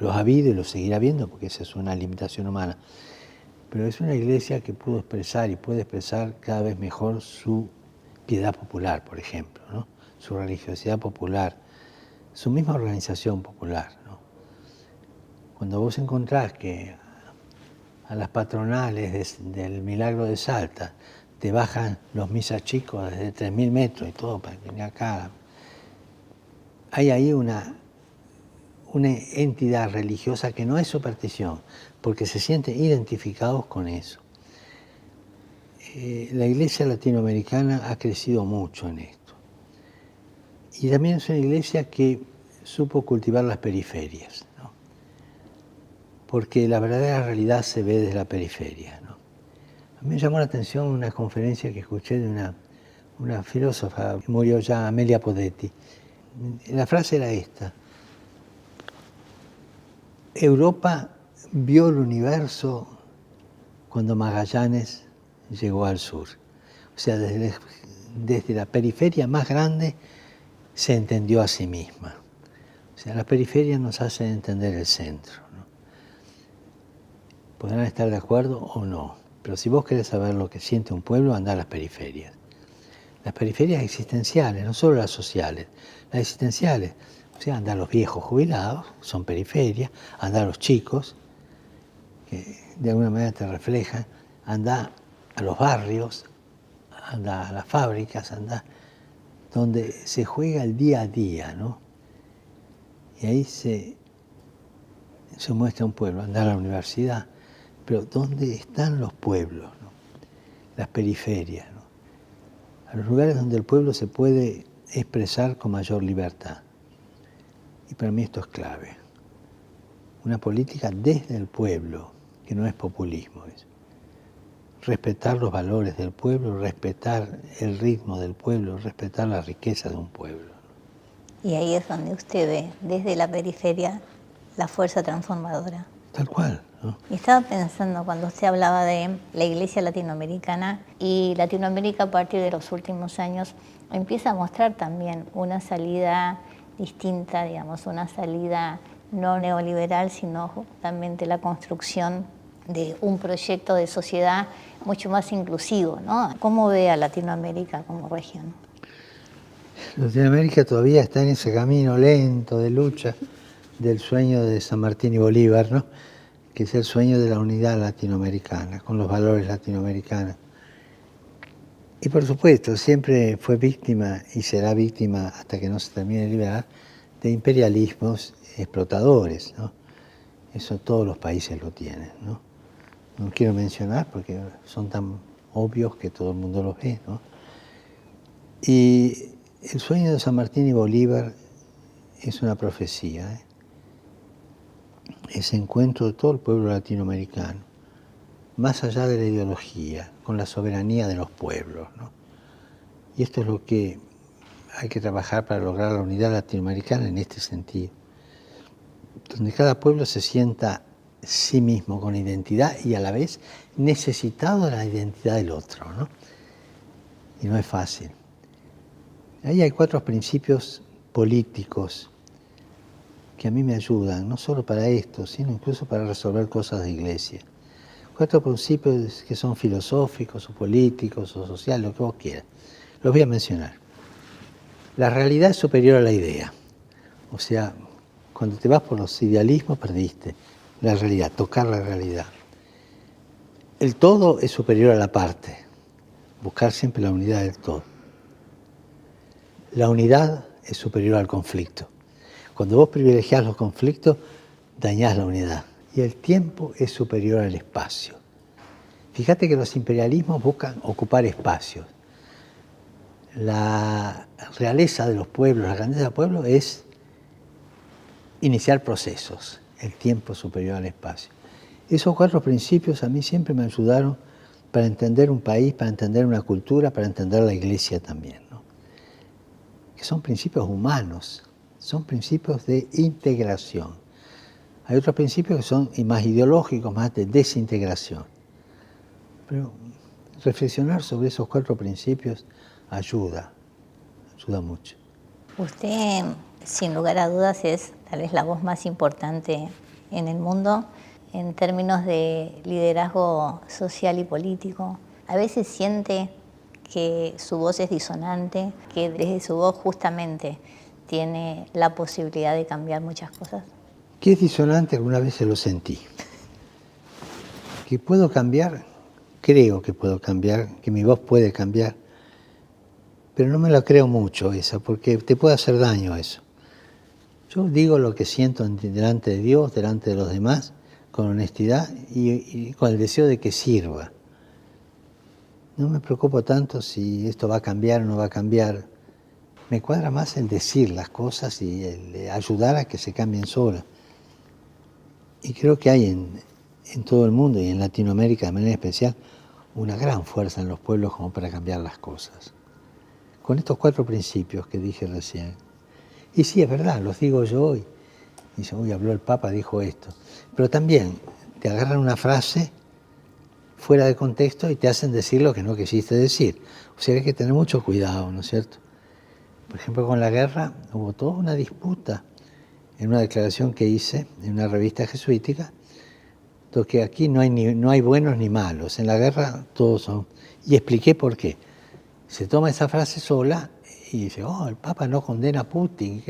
[SPEAKER 2] Los ha habido y los seguirá habiendo porque esa es una limitación humana. Pero es una iglesia que pudo expresar y puede expresar cada vez mejor su piedad popular, por ejemplo, ¿no? Su religiosidad popular, su misma organización popular, ¿no? Cuando vos encontrás que a las patronales del Milagro de Salta te bajan los misas chicos desde 3.000 metros y todo para venir acá, hay ahí una entidad religiosa que no es superstición, porque se sienten identificados con eso. La iglesia latinoamericana ha crecido mucho en esto. Y también es una iglesia que supo cultivar las periferias, ¿no? Porque la verdadera realidad se ve desde la periferia, ¿no? A mí me llamó la atención una conferencia que escuché de una filósofa, murió ya, Amelia Podetti. La frase era esta: Europa vio el universo cuando Magallanes llegó al sur. O sea, desde la periferia más grande se entendió a sí misma. O sea, la periferia nos hace entender el centro, ¿no? Podrán estar de acuerdo o no, pero si vos querés saber lo que siente un pueblo, andá a las periferias. Las periferias existenciales, no solo las sociales, las existenciales. O sea, andá a los viejos jubilados, son periferias, andá a los chicos, que de alguna manera te reflejan, andá a los barrios, anda a las fábricas, anda donde se juega el día a día, ¿no? Y ahí se muestra un pueblo, anda a la universidad, pero ¿dónde están los pueblos, ¿no? Las periferias, ¿no? A los lugares donde el pueblo se puede expresar con mayor libertad. Y para mí esto es clave. Una política desde el pueblo, que no es populismo, es respetar los valores del pueblo, respetar el ritmo del pueblo, respetar la riqueza de un pueblo.
[SPEAKER 1] Y ahí es donde usted ve, desde la periferia, la fuerza transformadora.
[SPEAKER 2] Tal cual. ¿no?
[SPEAKER 1] Y estaba pensando cuando usted hablaba de la iglesia latinoamericana, y Latinoamérica a partir de los últimos años empieza a mostrar también una salida distinta, digamos, una salida no neoliberal, sino justamente la construcción de un proyecto de sociedad mucho más inclusivo, ¿no? ¿Cómo ve a Latinoamérica como región?
[SPEAKER 2] Latinoamérica todavía está en ese camino lento de lucha del sueño de San Martín y Bolívar, ¿no? Que es el sueño de la unidad latinoamericana, con los valores latinoamericanos. Y por supuesto, siempre fue víctima y será víctima hasta que no se termine de liberar de imperialismos explotadores, ¿no? Eso todos los países lo tienen, ¿no? No quiero mencionar porque son tan obvios que todo el mundo los ve, ¿no? Y el sueño de San Martín y Bolívar es una profecía, ¿eh? Ese encuentro de todo el pueblo latinoamericano, más allá de la ideología, con la soberanía de los pueblos, ¿no? Y esto es lo que hay que trabajar para lograr la unidad latinoamericana en este sentido, donde cada pueblo se sienta sí mismo con identidad y a la vez necesitado de la identidad del otro, ¿no? Y no es fácil. Ahí hay 4 principios políticos que a mí me ayudan, no solo para esto, sino incluso para resolver cosas de iglesia. 4 principios que son filosóficos o políticos o sociales, lo que vos quieras. Los voy a mencionar. La realidad es superior a la idea. O sea, cuando te vas por los idealismos, perdiste la realidad, tocar la realidad. El todo es superior a la parte. Buscar siempre la unidad del todo. La unidad es superior al conflicto. Cuando vos privilegiás los conflictos, dañás la unidad. Y el tiempo es superior al espacio. Fíjate que los imperialismos buscan ocupar espacios. La realeza de los pueblos, la grandeza del pueblo es iniciar procesos. El tiempo superior al espacio. Esos 4 principios a mí siempre me ayudaron para entender un país, para entender una cultura, para entender la iglesia también, ¿no? Que son principios humanos, son principios de integración. Hay otros principios que son más ideológicos, más de desintegración. Pero reflexionar sobre esos 4 principios ayuda mucho.
[SPEAKER 1] Usted, sin lugar a dudas, es tal vez la voz más importante en el mundo en términos de liderazgo social y político. A veces siente que su voz es disonante, que desde su voz justamente tiene la posibilidad de cambiar muchas cosas.
[SPEAKER 2] Que es disonante, alguna vez se lo sentí. Que puedo cambiar, creo que puedo cambiar, que mi voz puede cambiar, pero no me la creo mucho esa, porque te puede hacer daño eso. Yo digo lo que siento delante de Dios, delante de los demás, con honestidad y con el deseo de que sirva. No me preocupo tanto si esto va a cambiar o no va a cambiar. Me cuadra más el decir las cosas y el ayudar a que se cambien solas. Y creo que hay en todo el mundo y en Latinoamérica de manera especial una gran fuerza en los pueblos como para cambiar las cosas. Con estos 4 principios que dije recién. Y sí, es verdad, los digo yo hoy. Dice, uy, habló el Papa, dijo esto. Pero también te agarran una frase fuera de contexto y te hacen decir lo que no quisiste decir. O sea, hay que tener mucho cuidado, ¿no es cierto? Por ejemplo, con la guerra hubo toda una disputa en una declaración que hice en una revista jesuítica, que aquí no hay buenos ni malos, en la guerra todos son. Y expliqué por qué. Se toma esa frase sola y dice, oh, el Papa no condena a Putin.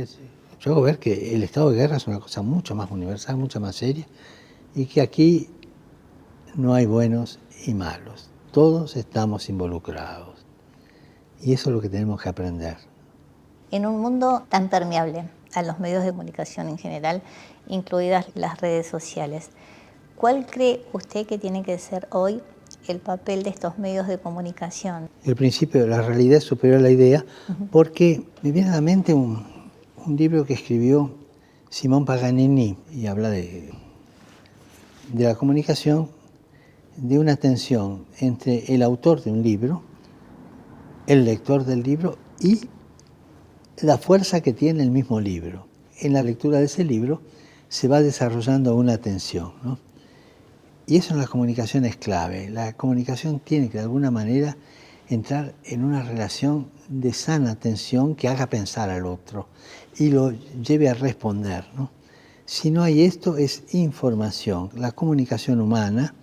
[SPEAKER 2] Yo hago ver que el estado de guerra es una cosa mucho más universal, mucho más seria, y que aquí no hay buenos y malos. Todos estamos involucrados. Y eso es lo que tenemos que aprender.
[SPEAKER 1] En un mundo tan permeable a los medios de comunicación en general, incluidas las redes sociales, ¿cuál cree usted que tiene que ser hoy el papel de estos medios de comunicación?
[SPEAKER 2] El principio de la realidad es superior a la idea, porque me viene a la mente un libro que escribió Simón Paganini y habla de la comunicación, de una tensión entre el autor de un libro, el lector del libro y la fuerza que tiene el mismo libro. En la lectura de ese libro se va desarrollando una tensión, ¿no? Y eso en la comunicación es clave. La comunicación tiene que de alguna manera entrar en una relación de sana tensión que haga pensar al otro y lo lleve a responder, ¿no? Si no hay esto, es información. La comunicación humana,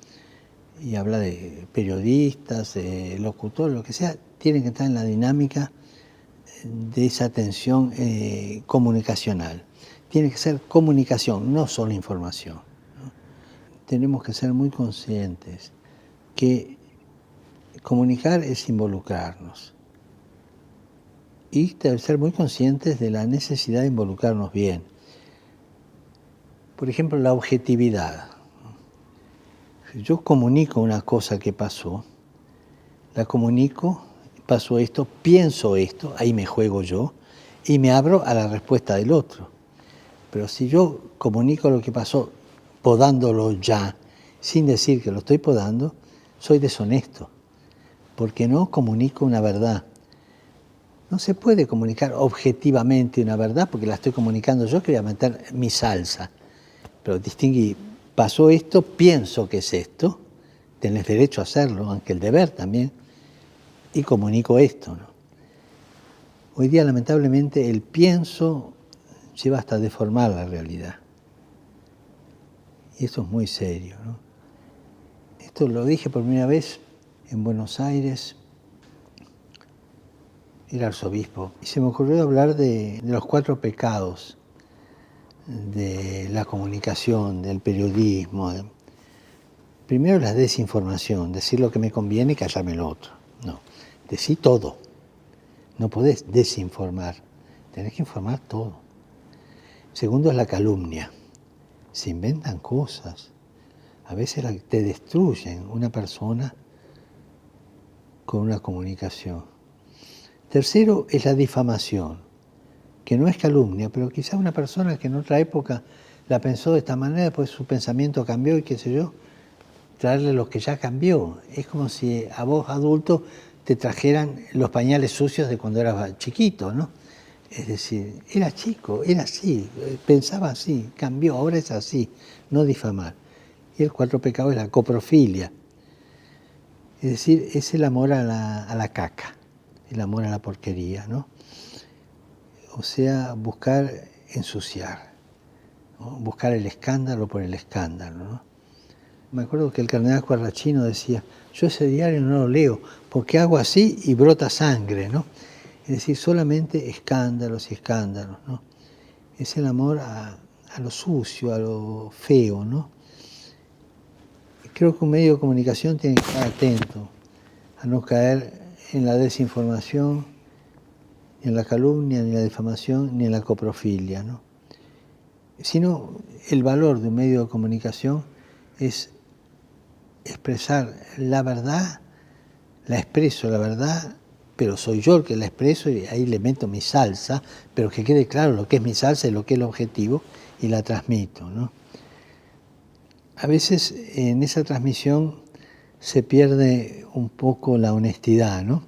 [SPEAKER 2] y habla de periodistas, locutores, lo que sea, tienen que entrar en la dinámica de esa tensión comunicacional. Tiene que ser comunicación, no solo información, ¿no? Tenemos que ser muy conscientes que comunicar es involucrarnos y ser muy conscientes de la necesidad de involucrarnos bien. Por ejemplo, la objetividad. Si yo comunico una cosa que pasó, la comunico, pasó esto, pienso esto, ahí me juego yo y me abro a la respuesta del otro. Pero si yo comunico lo que pasó podándolo ya, sin decir que lo estoy podando, soy deshonesto, porque no comunico una verdad. No se puede comunicar objetivamente una verdad porque la estoy comunicando yo, que voy a meter mi salsa. Pero distinguí, pasó esto, pienso que es esto, tenés derecho a hacerlo, aunque el deber también, y comunico esto, ¿no? Hoy día, lamentablemente, el pienso lleva hasta a deformar la realidad. Y esto es muy serio, ¿no? Esto lo dije por primera vez en Buenos Aires, era arzobispo, y se me ocurrió hablar de los 4 pecados de la comunicación, del periodismo. Primero, la desinformación, decir lo que me conviene y callarme lo otro. No, decí todo. No podés desinformar, tenés que informar todo. Segundo es la calumnia. Se inventan cosas. A veces te destruyen una persona con una comunicación. Tercero es la difamación, que no es calumnia, pero quizá una persona que en otra época la pensó de esta manera, después su pensamiento cambió y qué sé yo, traerle lo que ya cambió. Es como si a vos, adulto, te trajeran los pañales sucios de cuando eras chiquito, ¿no? Es decir, era chico, era así, pensaba así, cambió, ahora es así, no difamar. Y el 4 pecado es la coprofilia. Es decir, es el amor a la caca, el amor a la porquería, ¿no? O sea, buscar ensuciar, ¿no? Buscar el escándalo por el escándalo, ¿no? Me acuerdo que el cardenal Quarrachino decía, yo ese diario no lo leo, porque hago así y brota sangre, ¿no? Es decir, solamente escándalos y escándalos, ¿no? Es el amor a lo sucio, a lo feo, ¿no? Creo que un medio de comunicación tiene que estar atento a no caer en la desinformación, ni en la calumnia, ni en la difamación, ni en la coprofilia, ¿no? Sino el valor de un medio de comunicación es expresar la verdad, la expreso la verdad, pero soy yo el que la expreso y ahí le meto mi salsa, pero que quede claro lo que es mi salsa y lo que es el objetivo y la transmito, ¿no? A veces en esa transmisión se pierde un poco la honestidad, ¿no?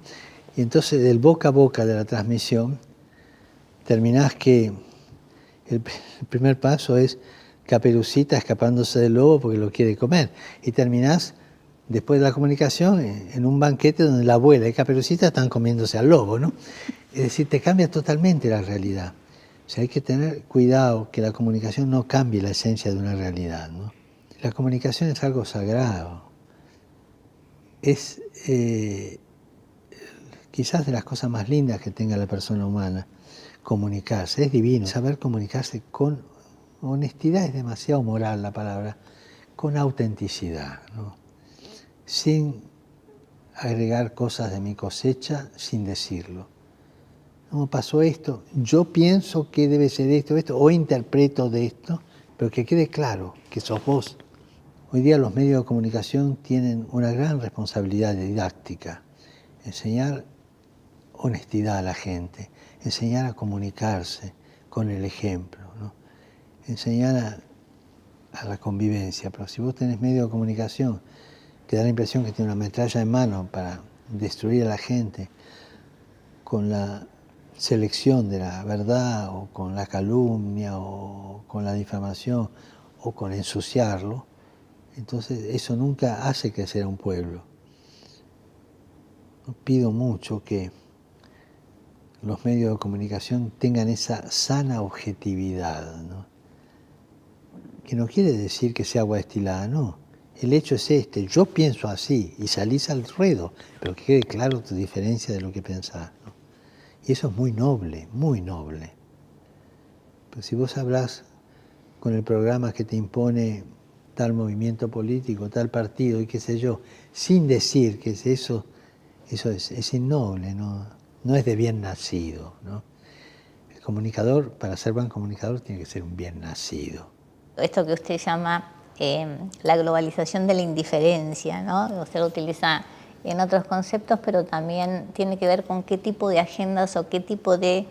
[SPEAKER 2] Y entonces del boca a boca de la transmisión terminás que el primer paso es Caperucita escapándose del lobo porque lo quiere comer. Y terminás, después de la comunicación, en un banquete donde la abuela y Caperucita están comiéndose al lobo, ¿no? Es decir, te cambia totalmente la realidad. O sea, hay que tener cuidado que la comunicación no cambie la esencia de una realidad, ¿no? La comunicación es algo sagrado. Es quizás de las cosas más lindas que tenga la persona humana, comunicarse. Es divino. Saber comunicarse con honestidad es demasiado moral la palabra, con autenticidad, ¿no? Sin agregar cosas de mi cosecha, sin decirlo. ¿Cómo pasó esto? Yo pienso que debe ser esto, o interpreto de esto, pero que quede claro que sos vos. Hoy día los medios de comunicación tienen una gran responsabilidad didáctica, enseñar honestidad a la gente, enseñar a comunicarse con el ejemplo, ¿no? Enseñar a la convivencia. Pero si vos tenés medio de comunicación que da la impresión que tiene una metralla en mano para destruir a la gente con la selección de la verdad o con la calumnia o con la difamación o con ensuciarlo, Entonces eso nunca hace crecer a un pueblo. Pido mucho que los medios de comunicación tengan esa sana objetividad, ¿no? Que no quiere decir que sea agua destilada, no. El hecho es este, yo pienso así y salís al ruedo, pero que quede claro tu diferencia de lo que pensás, ¿no? Y eso es muy noble, muy noble. Pero si vos hablás con el programa que te impone tal movimiento político, tal partido y qué sé yo, sin decir que es eso es innoble, ¿no? No es de bien nacido, ¿no? El comunicador, para ser buen comunicador, tiene que ser un bien nacido.
[SPEAKER 1] Esto que usted llama la globalización de la indiferencia, ¿no? Usted lo utiliza en otros conceptos, pero también tiene que ver con qué tipo de agendas o qué tipo de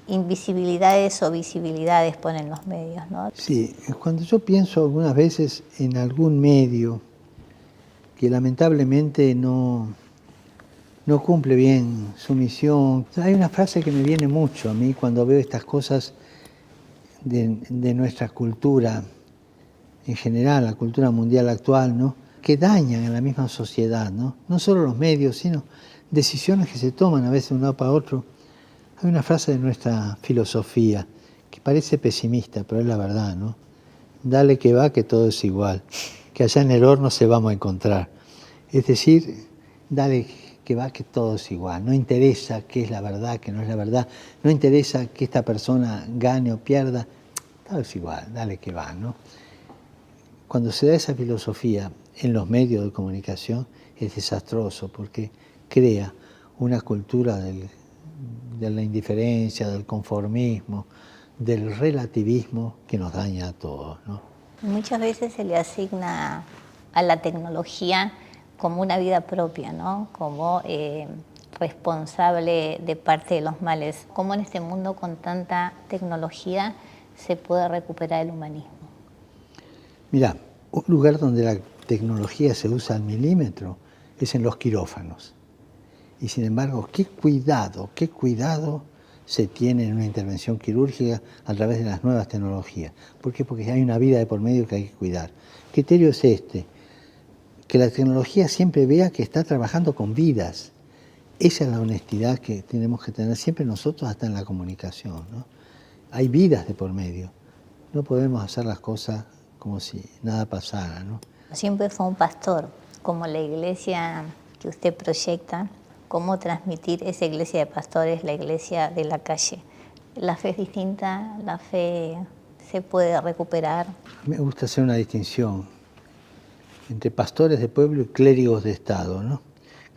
[SPEAKER 1] invisibilidades o visibilidades ponen los medios, ¿no?
[SPEAKER 2] Sí, cuando yo pienso algunas veces en algún medio que lamentablemente no cumple bien su misión, hay una frase que me viene mucho a mí cuando veo estas cosas de nuestra cultura en general, la cultura mundial actual, ¿no? Que dañan a la misma sociedad, ¿no? No solo los medios, sino decisiones que se toman a veces de un lado para otro. Hay una frase de nuestra filosofía que parece pesimista, pero es la verdad, ¿no? Dale que va, que todo es igual, que allá en el horno se vamos a encontrar. Es decir, dale que va, que todo es igual. No interesa qué es la verdad, qué no es la verdad. No interesa que esta persona gane o pierda. Todo es igual, dale que va, ¿no? Cuando se da esa filosofía en los medios de comunicación es desastroso porque crea una cultura de la indiferencia, del conformismo, del relativismo que nos daña a todos, ¿no?
[SPEAKER 1] Muchas veces se le asigna a la tecnología como una vida propia, ¿no? Como responsable de parte de los males. ¿Cómo en este mundo con tanta tecnología se puede recuperar el humanismo?
[SPEAKER 2] Mirá, un lugar donde la tecnología se usa al milímetro es en los quirófanos. Y sin embargo, qué cuidado se tiene en una intervención quirúrgica a través de las nuevas tecnologías. ¿Por qué? Porque hay una vida de por medio que hay que cuidar. El criterio es este, que la tecnología siempre vea que está trabajando con vidas. Esa es la honestidad que tenemos que tener siempre nosotros hasta en la comunicación, ¿no? Hay vidas de por medio. No podemos hacer las cosas como si nada pasara, ¿no?
[SPEAKER 1] Siempre fue un pastor, como la iglesia que usted proyecta, cómo transmitir esa iglesia de pastores, la iglesia de la calle. La fe es distinta, la fe se puede recuperar.
[SPEAKER 2] Me gusta hacer una distinción entre pastores de pueblo y clérigos de Estado, ¿no?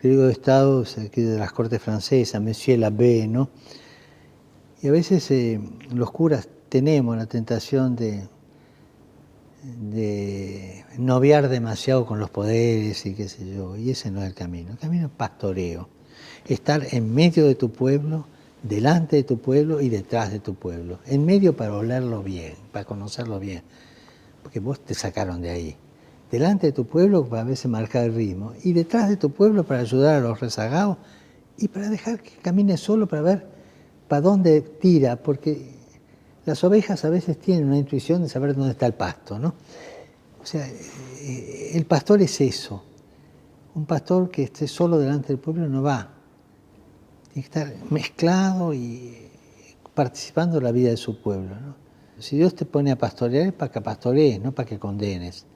[SPEAKER 2] Clérigos de Estado, aquí de las cortes francesas, Monsieur l'Abbé, ¿no? Y a veces los curas tenemos la tentación de noviar demasiado con los poderes y qué sé yo, y ese no es el camino. El camino es pastoreo, estar en medio de tu pueblo, delante de tu pueblo y detrás de tu pueblo. En medio para olerlo bien, para conocerlo bien, porque vos te sacaron de ahí. Delante de tu pueblo para a veces marcar el ritmo y detrás de tu pueblo para ayudar a los rezagados y para dejar que camine solo para ver para dónde tira, porque las ovejas a veces tienen una intuición de saber dónde está el pasto, ¿no? O sea, el pastor es eso. Un pastor que esté solo delante del pueblo no va. Tiene que estar mezclado y participando de la vida de su pueblo, ¿no? Si Dios te pone a pastorear es para que pastorees, no para que condenes.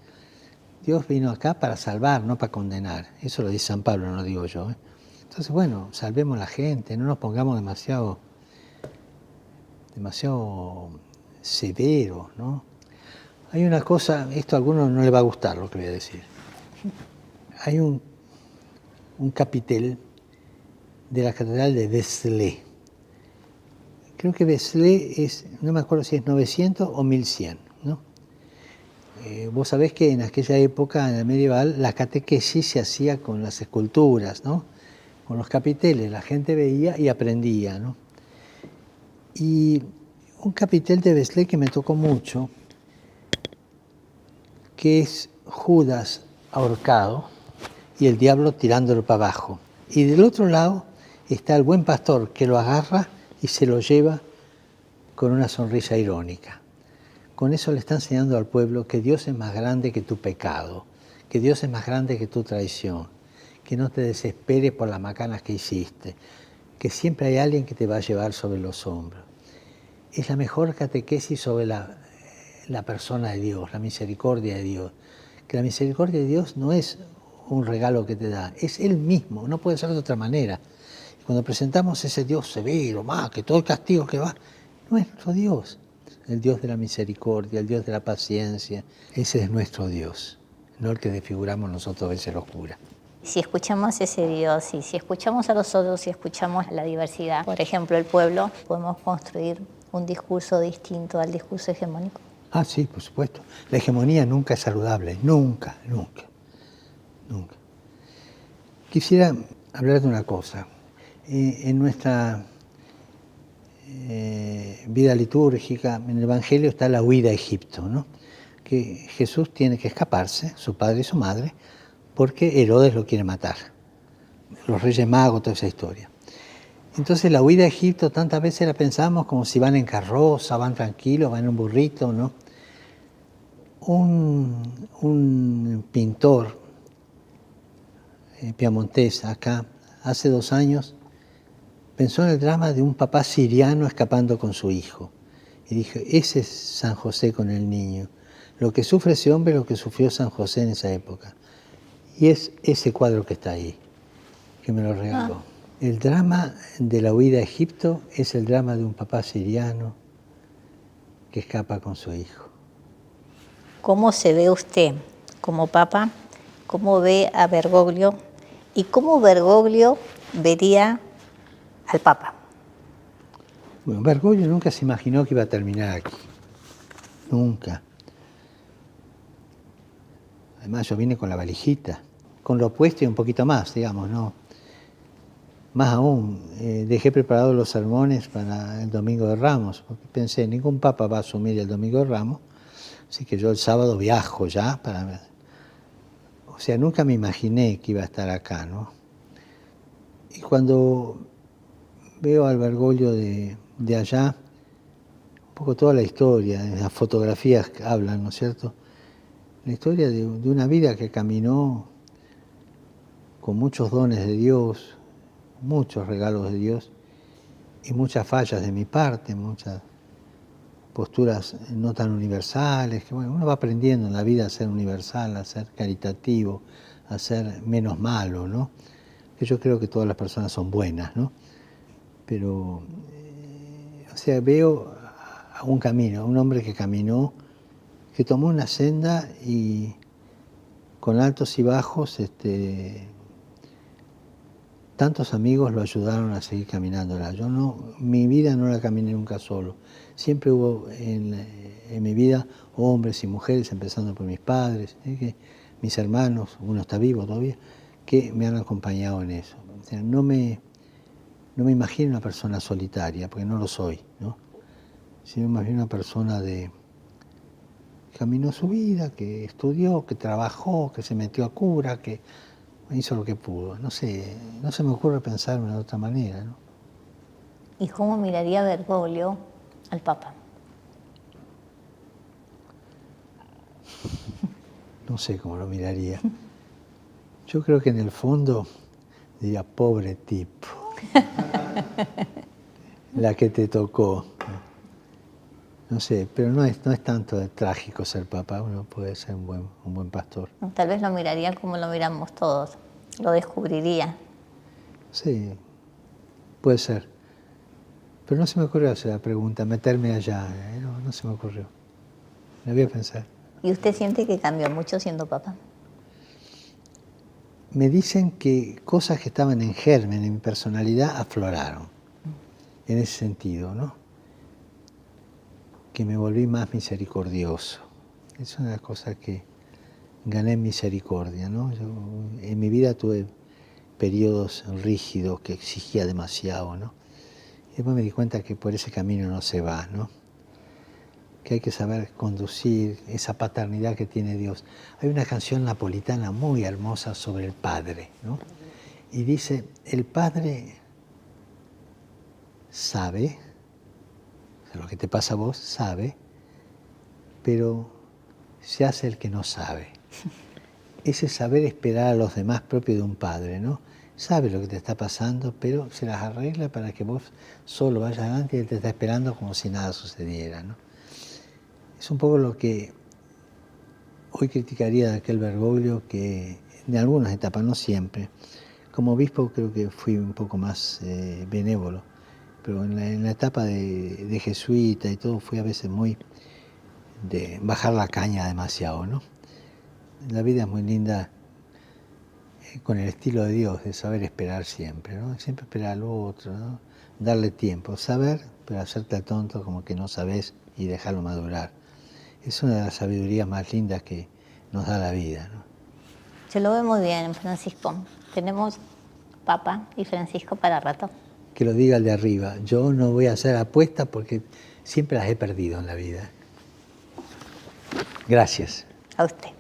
[SPEAKER 2] Dios vino acá para salvar, no para condenar. Eso lo dice San Pablo, no lo digo yo, ¿eh? Entonces, bueno, salvemos a la gente, no nos pongamos demasiado severos, ¿no? Hay una cosa, esto a algunos no les va a gustar lo que voy a decir. Hay un capitel de la catedral de Vézelay. Creo que Vézelay es, no me acuerdo si es 900 o 1100, ¿no? Vos sabés que en aquella época, en el medieval, la catequesis se hacía con las esculturas, ¿no? Con los capiteles, la gente veía y aprendía, ¿no? Y un capitel de Vézelay que me tocó mucho, que es Judas ahorcado y el diablo tirándolo para abajo. Y del otro lado está el buen pastor que lo agarra y se lo lleva con una sonrisa irónica. con eso le está enseñando al pueblo que Dios es más grande que tu pecado, que Dios es más grande que tu traición, que no te desesperes por las macanas que hiciste, que siempre hay alguien que te va a llevar sobre los hombros. Es la mejor catequesis sobre la persona de Dios, la misericordia de Dios. Que la misericordia de Dios no es un regalo que te da, es Él mismo, no puede ser de otra manera. Cuando presentamos ese Dios severo, más que todo el castigo que va, nuestro Dios, el Dios de la misericordia, el Dios de la paciencia, ese es nuestro Dios, no el que desfiguramos nosotros a veces los curas.
[SPEAKER 1] Si escuchamos ese Dios y si escuchamos a los otros, si escuchamos la diversidad, por ejemplo, el pueblo, podemos construir un discurso distinto al discurso hegemónico.
[SPEAKER 2] Ah, sí, por supuesto. La hegemonía nunca es saludable, nunca, nunca, nunca. Quisiera hablar de una cosa. En nuestra vida litúrgica, en el Evangelio está la huida a Egipto, ¿no? Que Jesús tiene que escaparse, su padre y su madre, porque Herodes lo quiere matar. Los Reyes Magos, toda esa historia. Entonces la huida a Egipto tantas veces la pensamos como si van en carroza, van tranquilos, van en un burrito, ¿no? Un pintor piamontés acá, hace 2 años, pensó en el drama de un papá siriano escapando con su hijo. Y dijo, ese es San José con el niño. Lo que sufre ese hombre es lo que sufrió San José en esa época. Y es ese cuadro que está ahí, que me lo regaló. El drama de la huida a Egipto es el drama de un papá siriano que escapa con su hijo.
[SPEAKER 1] ¿Cómo se ve usted como papa? ¿Cómo ve a Bergoglio? ¿Y cómo Bergoglio vería al papa?
[SPEAKER 2] Bueno, Bergoglio nunca se imaginó que iba a terminar aquí. Nunca. Además, yo vine con la valijita, con lo opuesto y un poquito más, digamos, ¿no? Más aún, dejé preparados los sermones para el Domingo de Ramos, porque pensé, ningún papa va a asumir el Domingo de Ramos, así que yo el sábado viajo ya para... O sea, nunca me imaginé que iba a estar acá, ¿no? Y cuando veo al Bergoglio de allá, un poco toda la historia, las fotografías que hablan, ¿no es cierto? La historia de una vida que caminó con muchos dones de Dios, muchos regalos de Dios y muchas fallas de mi parte, muchas posturas no tan universales, que bueno, uno va aprendiendo en la vida a ser universal, a ser caritativo, a ser menos malo, ¿no? Que yo creo que todas las personas son buenas, ¿no? Pero, o sea, veo a un camino, a un hombre que caminó, que tomó una senda y con altos y bajos, tantos amigos lo ayudaron a seguir caminándola. Yo no, mi vida no la caminé nunca solo. Siempre hubo en mi vida hombres y mujeres, empezando por mis padres, mis hermanos, uno está vivo todavía, que me han acompañado en eso. O sea, no me imagino una persona solitaria, porque no lo soy, ¿no? Sino más bien una persona que caminó su vida, que estudió, que trabajó, que se metió a cura, que hizo lo que pudo. No sé, no se me ocurre pensarme de otra manera, ¿no?
[SPEAKER 1] ¿Y cómo miraría Bergoglio al papa?
[SPEAKER 2] No sé cómo lo miraría. Yo creo que en el fondo diría, pobre tipo, la que te tocó. No sé, pero no es tanto de trágico ser papa, uno puede ser un buen pastor.
[SPEAKER 1] Tal vez lo miraría como lo miramos todos, lo descubriría.
[SPEAKER 2] Sí, puede ser. Pero no se me ocurrió hacer la pregunta, meterme allá, no se me ocurrió. La voy a pensar.
[SPEAKER 1] ¿Y usted siente que cambió mucho siendo papa?
[SPEAKER 2] Me dicen que cosas que estaban en germen en mi personalidad afloraron, en ese sentido, ¿no? Que me volví más misericordioso. Es una cosa que gané en misericordia, ¿no? Yo, en mi vida tuve periodos rígidos que exigía demasiado, ¿no? Y después me di cuenta que por ese camino no se va, ¿no? Que hay que saber conducir esa paternidad que tiene Dios. Hay una canción napolitana muy hermosa sobre el Padre, ¿no? Y dice, el Padre sabe, o sea, lo que te pasa a vos, sabe pero se hace el que no sabe. Ese saber esperar a los demás propio de un padre, ¿no? Sabe lo que te está pasando, pero se las arregla para que vos solo vayas adelante y él te está esperando como si nada sucediera, ¿no? Es un poco lo que hoy criticaría de aquel Bergoglio, que en algunas etapas, no siempre. Como obispo creo que fui un poco más benévolo, pero en la etapa de jesuita y todo fui a veces muy de bajar la caña demasiado, ¿no? La vida es muy linda con el estilo de Dios, de saber esperar siempre, ¿no? Siempre esperar al otro, ¿no? Darle tiempo, saber, pero hacerte tonto como que no sabes y dejarlo madurar. Es una de las sabidurías más lindas que nos da la vida, ¿no?
[SPEAKER 1] Se lo ve muy bien, Francisco. Tenemos Papa y Francisco para rato.
[SPEAKER 2] Que lo diga el de arriba. Yo no voy a hacer apuestas porque siempre las he perdido en la vida. Gracias.
[SPEAKER 1] A usted.